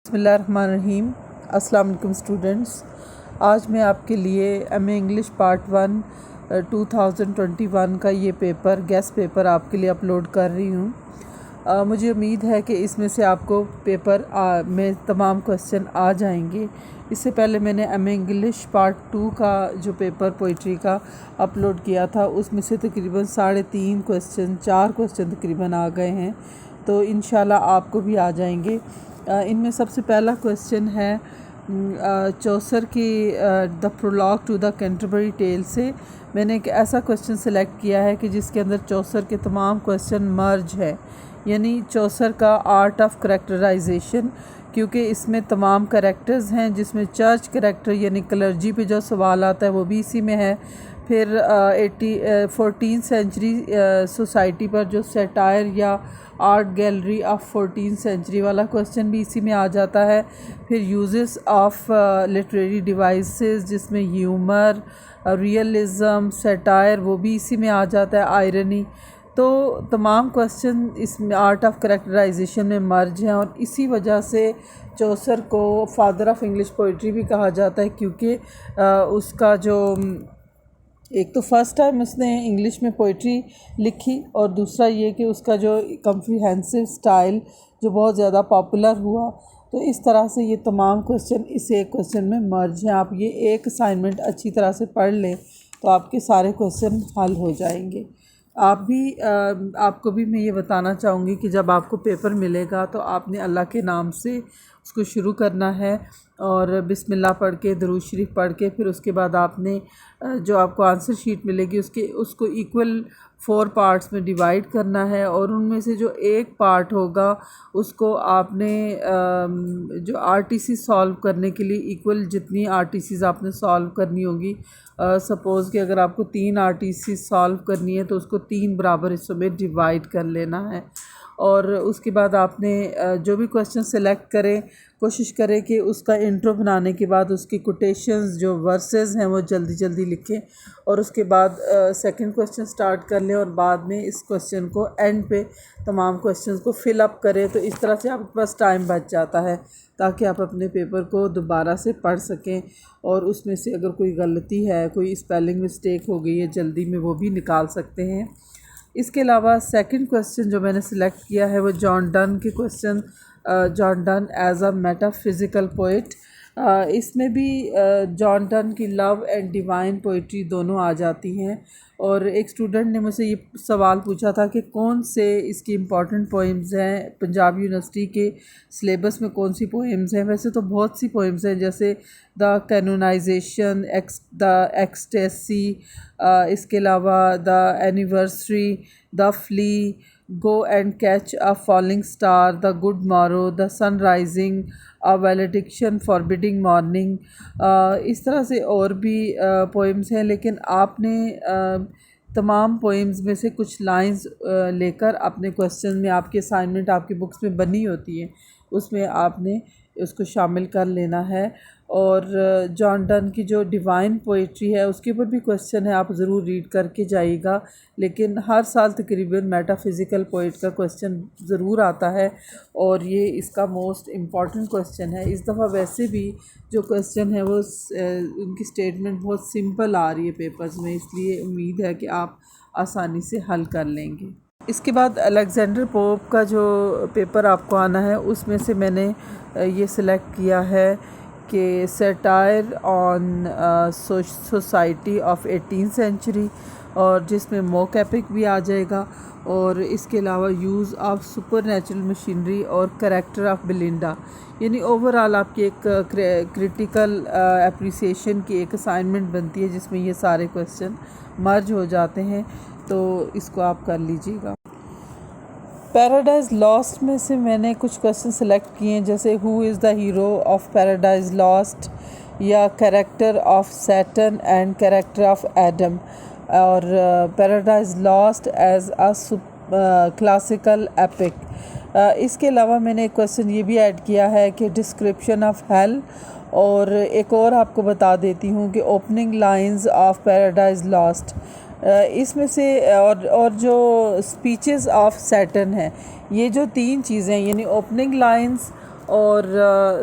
बिस्मिल्लाहिर्रहमानिर्रहीम। अस्सलाम वालेकुम स्टूडेंट्स। आज मैं आपके लिए एमए इंग्लिश पार्ट 1 2021 का ये पेपर गेस्ट पेपर आपके लिए अपलोड कर रही हूँ। मुझे उम्मीद है कि इसमें से आपको पेपर में तमाम क्वेश्चन आ जाएंगे। इससे पहले मैंने एमए इंग्लिश पार्ट 2 का जो पेपर पोइट्री का अपलोड किया था उसमें से तकरीबन 3.5 क्वेश्चन 4 क्वेश्चन तकरीबन आ गए हैं, तो इंशाल्लाह आपको भी आ जाएंगे। इनमें सबसे पहला क्वेश्चन है चौसर की the prologue to the Canterbury tale से मैंने एक ऐसा क्वेश्चन सेलेक्ट किया है कि जिसके अंदर चौसर के तमाम क्वेश्चन मर्ज है, यानी चौसर का आर्ट ऑफ करैक्टराइजेशन, क्योंकि इसमें तमाम करैक्टर्स हैं जिसमें चर्च करैक्टर यानी क्लर्जी पे जो सवाल आता है वो भी इसी में है। फिर 14th सेंचुरी सोसाइटी पर जो सेटायर या art gallery of 14th century वाला क्वेश्चन भी इसी में आ जाता है। फिर यूजेस ऑफ लिटरेरी डिवाइसेस जिसमें ह्यूमर, रियलिज़म, सेटायर वो भी इसी में आ जाता है, आयरनी। तो तमाम क्वेश्चन इसमें आर्ट ऑफ करैक्टराइजेशन में मर्ज हैं और इसी वजह से चौसर को फादर ऑफ इंग्लिश पोइट्री भी कहा जाता है, क्योंकि उसका जो एक तो फ़र्स्ट टाइम उसने इंग्लिश में पोइट्री लिखी और दूसरा ये कि उसका जो कॉम्प्रिहेंसिव स्टाइल जो बहुत ज़्यादा पॉपुलर हुआ। तो इस तरह से ये तमाम क्वेश्चन इस एक क्वेश्चन में मर्ज हैं। आप ये एक असाइनमेंट अच्छी तरह से पढ़ लें तो आपके सारे क्वेश्चन हल हो जाएंगे। आपको भी मैं ये बताना चाहूँगी कि जब आपको पेपर मिलेगा तो आपने अल्लाह के नाम से उसको शुरू करना है और बिस्मिल्लाह पढ़ के दरूद शरीफ पढ़ के फिर उसके बाद आपने जो आपको आंसर शीट मिलेगी उसको इक्वल 4 पार्ट्स में डिवाइड करना है और उनमें से जो एक पार्ट होगा उसको आपने जो आरटीसी सॉल्व करने के लिए इक्वल जितनी आरटीसीज़ आपने सॉल्व करनी होगी, सपोज़ कि अगर आपको 3 आरटीसी सॉल्व करनी है तो उसको 3 बराबर हिस्सों में डिवाइड कर लेना है। और उसके बाद आपने जो भी क्वेश्चन सेलेक्ट करें कोशिश करें कि उसका इंट्रो बनाने के बाद उसकी कोटेशंस जो वर्सेस हैं वो जल्दी जल्दी लिखें और उसके बाद सेकंड क्वेश्चन स्टार्ट कर लें और बाद में इस क्वेश्चन को एंड पे तमाम क्वेश्चंस को फिल अप करें। तो इस तरह से आपके पास टाइम बच जाता है ताकि आप अपने पेपर को दोबारा से पढ़ सकें और उसमें से अगर कोई गलती है, कोई स्पेलिंग मिस्टेक हो गई है जल्दी में, वो भी निकाल सकते हैं। इसके अलावा सेकंड क्वेश्चन जो मैंने सिलेक्ट किया है वो जॉन डन के question, John Donne as a metaphysical poet. इसमें भी जॉन डन की लव एंड डिवाइन पोइट्री दोनों आ जाती हैं। और एक स्टूडेंट ने मुझसे ये सवाल पूछा था कि कौन से इसकी इम्पॉर्टेंट पोइम्स हैं, पंजाब यूनिवर्सिटी के सिलेबस में कौन सी पोइम्स हैं। वैसे तो बहुत सी पोइम्स हैं जैसे द कैनोनाइजेशन, द एक्सटेसी, इसके अलावा the anniversary, the flea, go and catch a falling star, the good morrow, the sun rising, a valediction, forbidding mourning. इस तरह से और भी पोइम्स हैं, लेकिन आपने तमाम पोइम्स में से कुछ लाइंस लेकर अपने क्वेश्चन में, आपके असाइनमेंट आपकी बुक्स में बनी होती है उसमें आपने उसको शामिल कर लेना है। और जॉन डन की जो डिवाइन पोइट्री है उसके ऊपर भी क्वेश्चन है, आप ज़रूर रीड करके जाइएगा। लेकिन हर साल तकरीबन मेटाफिज़िकल पोइट का क्वेश्चन ज़रूर आता है और ये इसका मोस्ट इम्पॉर्टेंट क्वेश्चन है। इस दफ़ा वैसे भी जो क्वेश्चन है वो उनकी स्टेटमेंट बहुत सिंपल आ रही है पेपर्स में, इसलिए उम्मीद है कि आप आसानी से हल कर लेंगे। इसके बाद अलेक्जेंडर पोप का जो पेपर आपको आना है उसमें से मैंने ये सिलेक्ट किया है कि satire on society of 18th century, और जिसमें मॉक एपिक भी आ जाएगा और इसके अलावा use of super natural machinery और करैक्टर ऑफ बेलिंडा। यानी ओवरऑल आपकी एक क्रिटिकल एप्रिसिएशन की एक असाइनमेंट बनती है जिसमें ये सारे क्वेश्चन मर्ज हो जाते हैं, तो इसको आप कर लीजिएगा। पैराडाइज़ लॉस्ट में से मैंने कुछ क्वेश्चन सेलेक्ट किए हैं जैसे who is the hero of Paradise Lost, या character of Satan and character of Adam, और Paradise Lost as a classical epic. इसके अलावा मैंने एक क्वेश्चन ये भी ऐड किया है कि डिस्क्रिप्शन ऑफ हेल, और एक और आपको बता देती हूँ कि opening lines of Paradise lost. इसमें से और जो स्पीचेस ऑफ सैटर्न है, ये जो 3 चीज़ें यानी ओपनिंग लाइंस और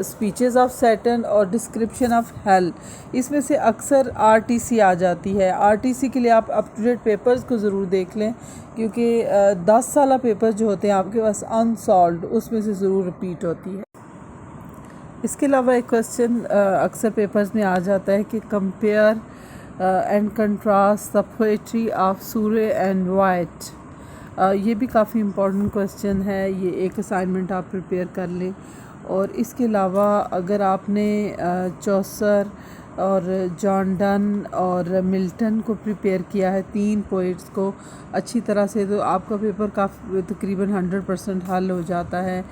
स्पीचेस ऑफ सैटर्न और डिस्क्रिप्शन ऑफ हेल। इसमें से अक्सर आरटीसी आ जाती है। आरटीसी के लिए आप अप टू डेट पेपर्स को ज़रूर देख लें, क्योंकि 10 साल पेपर जो होते हैं आपके पास अनसॉल्व्ड, उसमें से ज़रूर रिपीट होती है। इसके अलावा एक क्वेश्चन अक्सर पेपर्स में आ जाता है कि compare and contrast the poetry of Surrey and Wyatt. ये भी काफ़ी इम्पोर्टेंट क्वेश्चन है, ये एक असाइनमेंट आप प्रिपेयर कर लें। और इसके अलावा अगर आपने चौसर और जॉन डन और मिल्टन को प्रिपेयर किया है, 3 पोइट्स को अच्छी तरह से, तो आपका पेपर काफ़ी तकरीबन 100% हल हो जाता है।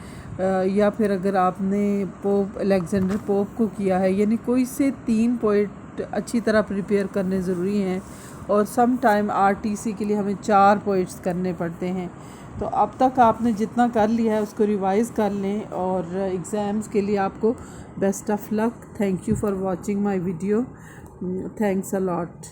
या फिर अगर आपने पोप अलेक्जेंडर पोप को किया है, यानी कोई से 3 पोइट अच्छी तरह प्रिपेयर करने ज़रूरी हैं। और सम टाइम आरटीसी के लिए हमें 4 पोइट्स करने पड़ते हैं। तो अब तक आपने जितना कर लिया है उसको रिवाइज़ कर लें, और एग्ज़ाम्स के लिए आपको best of luck. Thank you for watching my video. Thanks a lot.